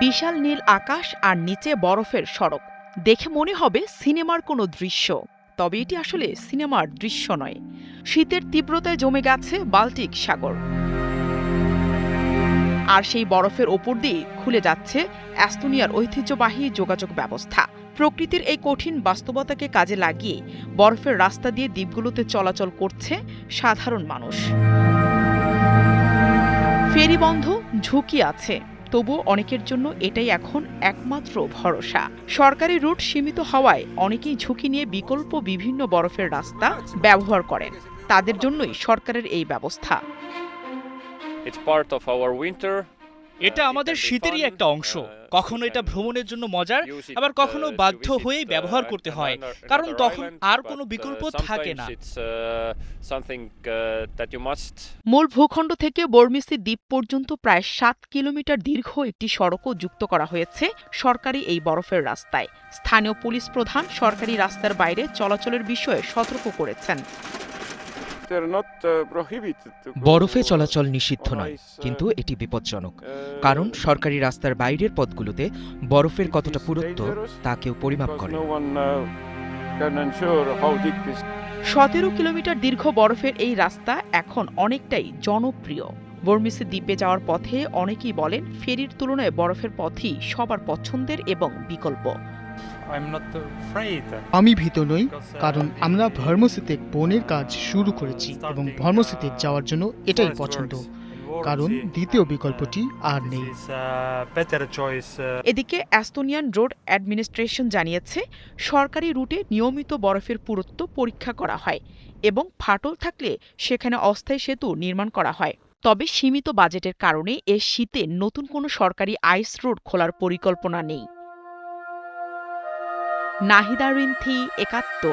বিশাল নীল আকাশ আর নিচে বরফের সড়ক দেখে মনে হবে সিনেমার কোনো দৃশ্য। তবে এটি আসলে সিনেমার দৃশ্য নয়। শীতের তীব্রতায় জমে গেছে বাল্টিক সাগর, আর সেই বরফের ওপর দিয়ে খুলে যাচ্ছে এস্তোনিয়ার ঐতিহ্যবাহী যোগাযোগ ব্যবস্থা। প্রকৃতির এই কঠিন বাস্তবতাকে কাজে লাগিয়ে বরফের রাস্তা দিয়ে দ্বীপগুলোতে চলাচল করছে সাধারণ মানুষ। ফেরি বন্ধ, ঝুঁকি আছে, তবুও অনেকের জন্য এটাই এখন একমাত্র ভরসা। সরকারি রুট সীমিত হওয়ায় অনেকেই ঝুঁকি নিয়ে বিকল্প বিভিন্ন বরফের রাস্তা ব্যবহার করেন। তাদের জন্যই সরকারের এই ব্যবস্থা। এটা আমাদের শীতেরই একটা অংশ। কখনো এটা ভ্রমণের জন্য মজার, আবার কখনো বাধ্য হয়েই ব্যবহার করতে হয়, কারণ তখন আর কোনো বিকল্প থাকে না। মূল ভূখণ্ড থেকে বর্মিসি দ্বীপ পর্যন্ত প্রায় ৭ কিলোমিটার দীর্ঘ একটি সড়কও যুক্ত করা হয়েছে সরকারি এই বরফের রাস্তায়। স্থানীয় পুলিশ প্রধান সরকারি রাস্তার বাইরে চলাচলের বিষয়ে সতর্ক করেছেন। বরফে চলাচল নিষিদ্ধ নয়, কিন্তু এটি বিপজ্জনক, কারণ সরকারি রাস্তার বাইরের পথগুলোতে বরফের কতটা পুরুত্ব তা কেউ পরিমাপ করে। ১৭ কিলোমিটার দীর্ঘ বরফের এই রাস্তা এখন অনেকটাই জনপ্রিয়। বর্মিসি দ্বীপে যাওয়ার পথে অনেকেই বলেন ফেরির তুলনায় বরফের পথই সবার পছন্দের এবং বিকল্প। আমি ভীত নই, কারণ আমরা ভার্মোসিতে বনের কাজ শুরু করেছি এবং ভার্মোসিতে যাওয়ার জন্য এটাই পছন্দ, কারণ দ্বিতীয় বিকল্পটি আর নেই। এদিকে এস্তোনিয়ান রোড অ্যাডমিনিস্ট্রেশন জানিয়েছে সরকারি রুটে নিয়মিত বরফের পুরুত্ব পরীক্ষা করা হয় এবং ফাটল থাকলে সেখানে অস্থায়ী সেতু নির্মাণ করা হয়। তবে সীমিত বাজেটের কারণে এ শীতে নতুন কোনো সরকারি আইস রোড খোলার পরিকল্পনা নেই। নাহিদা রিন্থি, ৭১।